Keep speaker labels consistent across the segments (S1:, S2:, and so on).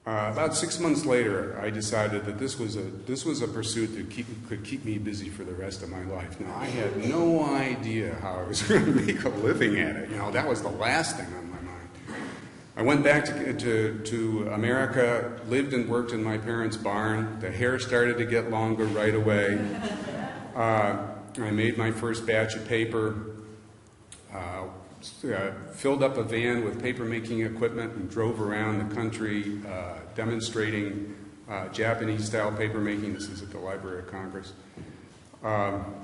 S1: About 6 months later, I decided that this was a pursuit that could keep me busy for the rest of my life. Now, I had no idea how I was going to make a living at it. You know, that was the last thing on my mind. I went back to America, lived and worked in my parents' barn. The hair started to get longer right away. I made my first batch of paper. Filled up a van with paper-making equipment and drove around the country demonstrating Japanese-style paper-making. This is at the Library of Congress.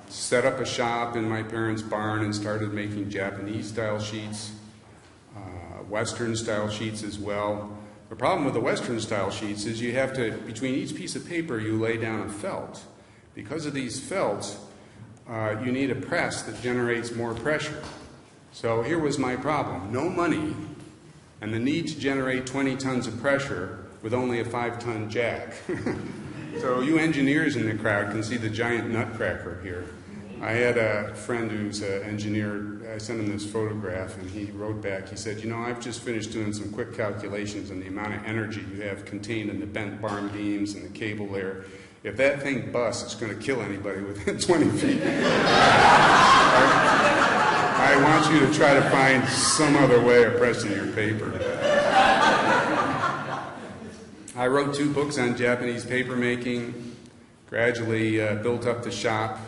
S1: Set up a shop in my parents' barn and started making Japanese-style sheets, Western-style sheets as well. The problem with the Western-style sheets is you have to, between each piece of paper, you lay down a felt. Because of these felts, you need a press that generates more pressure. So here was my problem. No money and the need to generate 20 tons of pressure with only a 5-ton jack. So you engineers in the crowd can see the giant nutcracker here. I had a friend who's an engineer. I sent him this photograph and he wrote back. He said, you know, I've just finished doing some quick calculations on the amount of energy you have contained in the bent barn beams and the cable there. If that thing busts, it's going to kill anybody within 20 feet. I want you to try to find some other way of pressing your paper. I wrote 2 books on Japanese paper making, gradually built up the shop,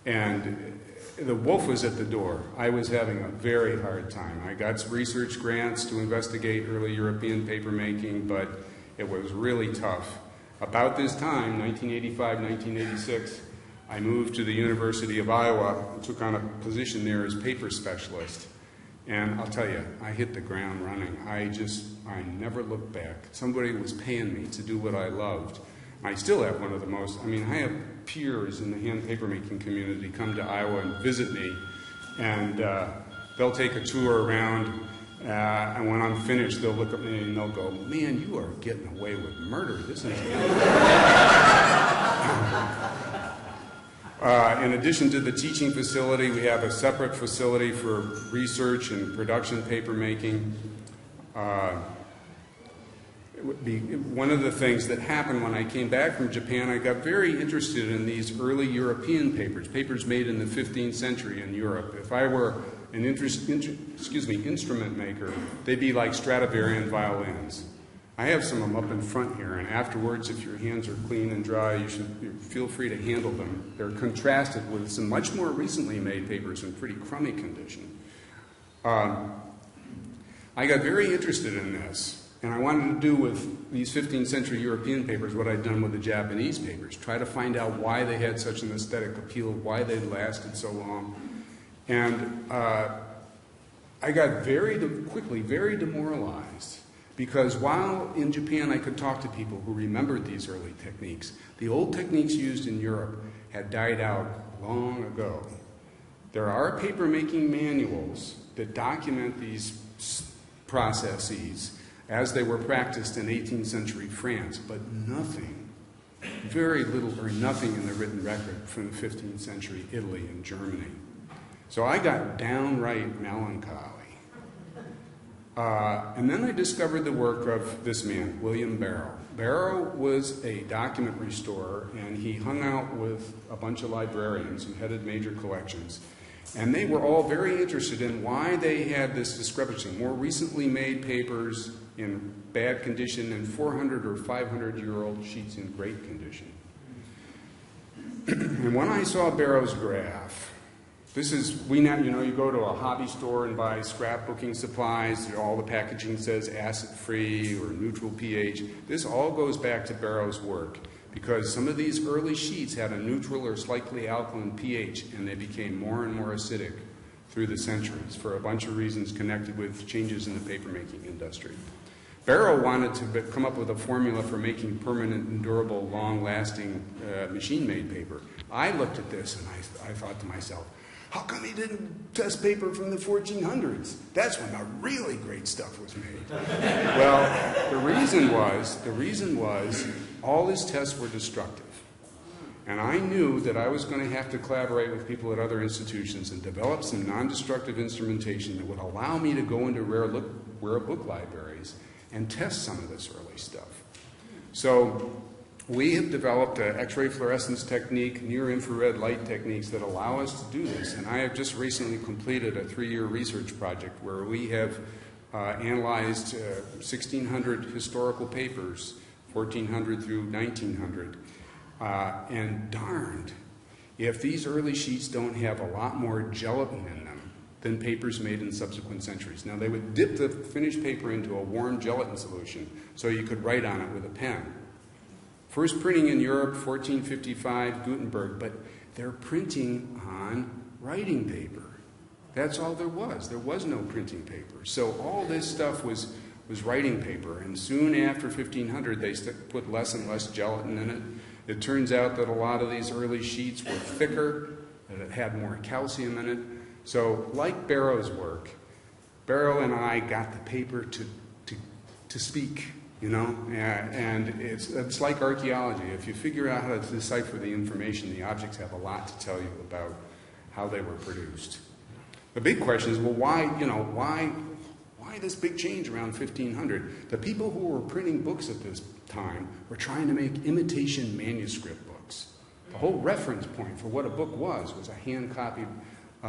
S1: and the wolf was at the door. I was having a very hard time. I got some research grants to investigate early European paper making, but it was really tough. About this time, 1985, 1986, I moved to the University of Iowa and took on a position there as paper specialist. And I'll tell you, I hit the ground running. I never looked back. Somebody was paying me to do what I loved. I still have one of the most, I have peers in the hand papermaking community come to Iowa and visit me, and they'll take a tour around, and when I'm finished, they'll look at me and they'll go, man, you are getting away with murder. This is in addition to the teaching facility, we have a separate facility for research and production paper making. One of the things that happened when I came back from Japan, I got very interested in these early European papers made in the 15th century in Europe. If I were an instrument maker, they'd be like Stradivarian violins. I have some of them up in front here, and afterwards, if your hands are clean and dry, you should feel free to handle them. They're contrasted with some much more recently made papers in pretty crummy condition. I got very interested in this, and I wanted to do with these 15th century European papers what I'd done with the Japanese papers, try to find out why they had such an aesthetic appeal, why they lasted so long. And I got very demoralized. Because while in Japan I could talk to people who remembered these early techniques, the old techniques used in Europe had died out long ago. There are paper-making manuals that document these processes as they were practiced in 18th century France, but nothing, very little or nothing in the written record from the 15th century Italy and Germany. So I got downright melancholy. And then I discovered the work of this man, William Barrett. Barrett was a document restorer, and he hung out with a bunch of librarians who headed major collections. And they were all very interested in why they had this discrepancy. More recently made papers in bad condition and 400 or 500-year-old sheets in great condition. And when I saw Barrett's graph, this is, you go to a hobby store and buy scrapbooking supplies. All the packaging says acid-free or neutral pH. This all goes back to Barrow's work because some of these early sheets had a neutral or slightly alkaline pH, and they became more and more acidic through the centuries for a bunch of reasons connected with changes in the papermaking industry. Barrett wanted to come up with a formula for making permanent and durable, long-lasting machine-made paper. I looked at this and I thought to myself, how come he didn't test paper from the 1400s? That's when the really great stuff was made. Well, the reason was all his tests were destructive. And I knew that I was going to have to collaborate with people at other institutions and develop some non-destructive instrumentation that would allow me to go into rare book libraries and test some of this early stuff. So we have developed an X-ray fluorescence technique, near-infrared light techniques that allow us to do this. And I have just recently completed a 3-year research project where we have analyzed 1,600 historical papers, 1,400 through 1,900. And darned, if these early sheets don't have a lot more gelatin in them than papers made in subsequent centuries. Now, they would dip the finished paper into a warm gelatin solution so you could write on it with a pen. First printing in Europe, 1455, Gutenberg, but they're printing on writing paper. That's all there was. There was no printing paper. So all this stuff was writing paper, and soon after 1500, they put less and less gelatin in it. It turns out that a lot of these early sheets were thicker, that it had more calcium in it. So like Barrow's work, Barrow and I got the paper to speak. You know, and it's like archaeology. If you figure out how to decipher the information, the objects have a lot to tell you about how they were produced. The big question is, well, why this big change around 1500? The people who were printing books at this time were trying to make imitation manuscript books. The whole reference point for what a book was a hand-copied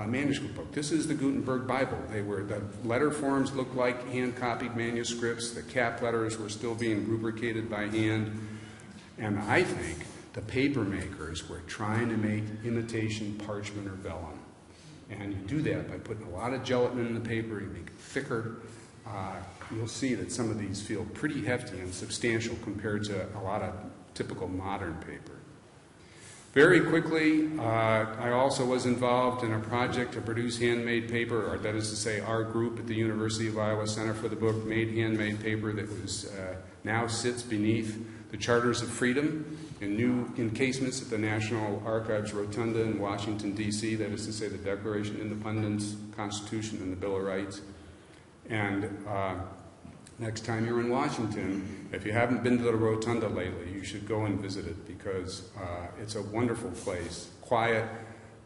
S1: manuscript book. This is the Gutenberg Bible. The letter forms looked like hand-copied manuscripts. The cap letters were still being rubricated by hand. And I think the paper makers were trying to make imitation parchment or vellum. And you do that by putting a lot of gelatin in the paper. You make it thicker. You'll see that some of these feel pretty hefty and substantial compared to a lot of typical modern paper. Very quickly, I also was involved in a project to produce handmade paper, or that is to say, our group at the University of Iowa Center for the Book made handmade paper that was now sits beneath the Charters of Freedom in new encasements at the National Archives Rotunda in Washington, D.C., that is to say, the Declaration of Independence, Constitution, and the Bill of Rights. And next time you're in Washington, if you haven't been to the Rotunda lately, you should go and visit it because it's a wonderful place. Quiet,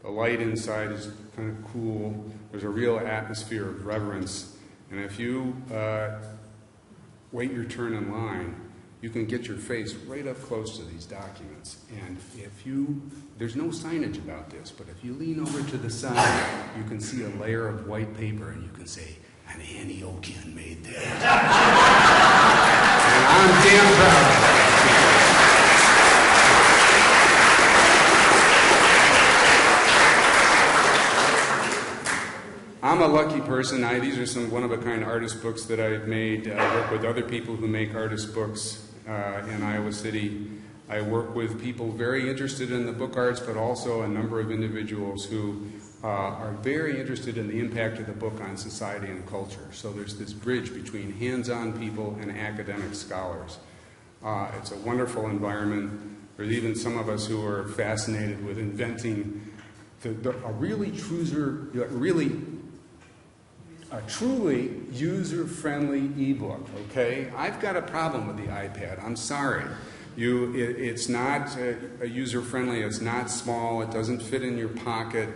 S1: the light inside is kind of cool. There's a real atmosphere of reverence. And if you wait your turn in line, you can get your face right up close to these documents. And there's no signage about this, but if you lean over to the side, you can see a layer of white paper and you can say, "An Antiochian made that." And I'm damn proud of it. I'm a lucky person. These are some one-of-a-kind artist books that I've made. I work with other people who make artist books in Iowa City. I work with people very interested in the book arts, but also a number of individuals who are very interested in the impact of the book on society and culture. So there's this bridge between hands-on people and academic scholars. It's a wonderful environment. There's even some of us who are fascinated with inventing a truly user-friendly ebook, okay? I've got a problem with the iPad. I'm sorry. It's not user-friendly. It's not small. It doesn't fit in your pocket.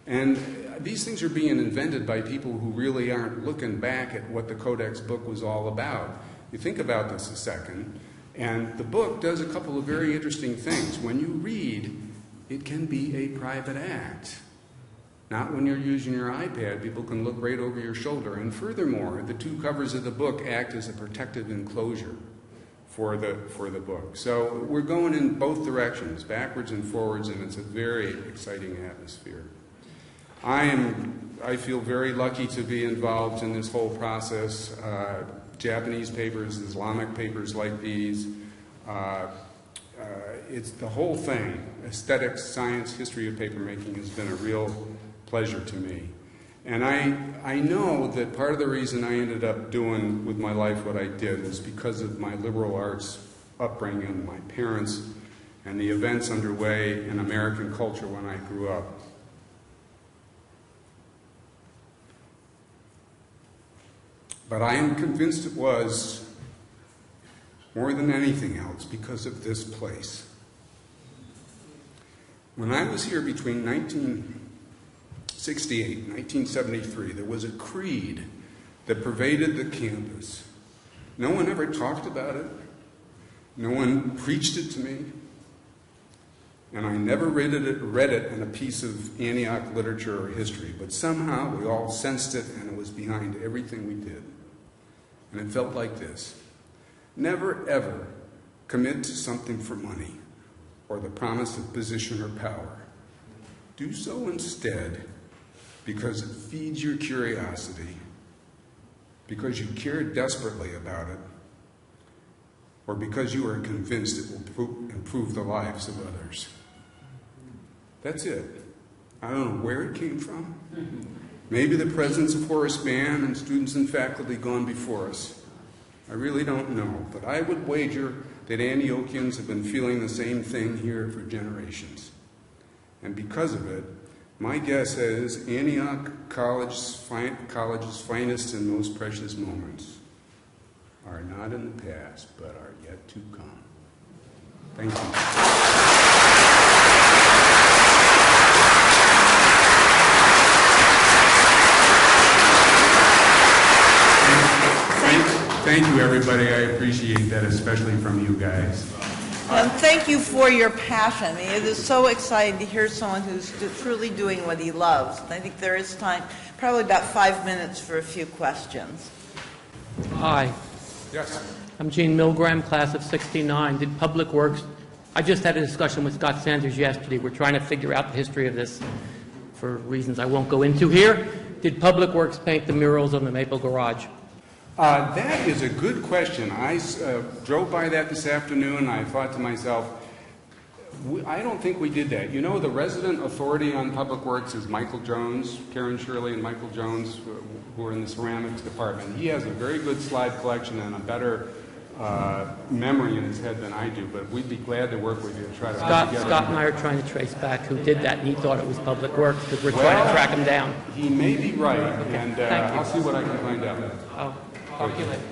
S1: And these things are being invented by people who really aren't looking back at what the Codex book was all about. You think about this a second, and the book does a couple of very interesting things. When you read, it can be a private act. Not when you're using your iPad. People can look right over your shoulder. And furthermore, the two covers of the book act as a protective enclosure for the book. So we're going in both directions, backwards and forwards, and it's a very exciting atmosphere. I feel very lucky to be involved in this whole process. Japanese papers, Islamic papers like these. It's the whole thing. Aesthetics, science, history of papermaking has been a real pleasure to me. And I know that part of the reason I ended up doing with my life what I did is because of my liberal arts upbringing, my parents, and the events underway in American culture when I grew up. But I am convinced it was, more than anything else, because of this place. When I was here between 1968 and 1973, there was a creed that pervaded the campus No one ever talked about it. No one preached it to me. And I never read it in a piece of Antioch literature or history, but somehow we all sensed it, and it was behind everything we did. And it felt like this: never ever commit to something for money or the promise of position or power. Do so instead because it feeds your curiosity, because you care desperately about it, or because you are convinced it will improve the lives of others. That's it. I don't know where it came from. Maybe the presence of Horace Mann and students and faculty gone before us. I really don't know, but I would wager that Antiochians have been feeling the same thing here for generations. And because of it, my guess is Antioch College's finest and most precious moments are not in the past, but are yet to come. Thank you. Thank you, everybody. I appreciate that, especially from you guys.
S2: And thank you for your passion. I mean, it is so exciting to hear someone who's truly doing what he loves. And I think there is time, probably about 5 minutes for a few questions.
S3: Hi.
S1: Yes.
S3: I'm Gene Milgram, class of '69. Did Public Works... I just had a discussion with Scott Sanders yesterday. We're trying to figure out the history of this for reasons I won't go into here. Did Public Works paint the murals on the Maple Garage?
S1: That is a good question. I drove by that this afternoon, and I thought to myself, I don't think we did that. You know, the resident authority on Public Works is Michael Jones, Karen Shirley and Michael Jones, who are in the ceramics department. He has a very good slide collection and a better memory in his head than I do, but we'd be glad to work with you to try to
S3: Scott and I are trying to trace back who did that, and he thought it was Public Works because we're trying to track him down.
S1: He may be right,
S3: Okay,
S1: and
S3: thank you.
S1: I'll see what I can find out.
S3: I'll talk to you later.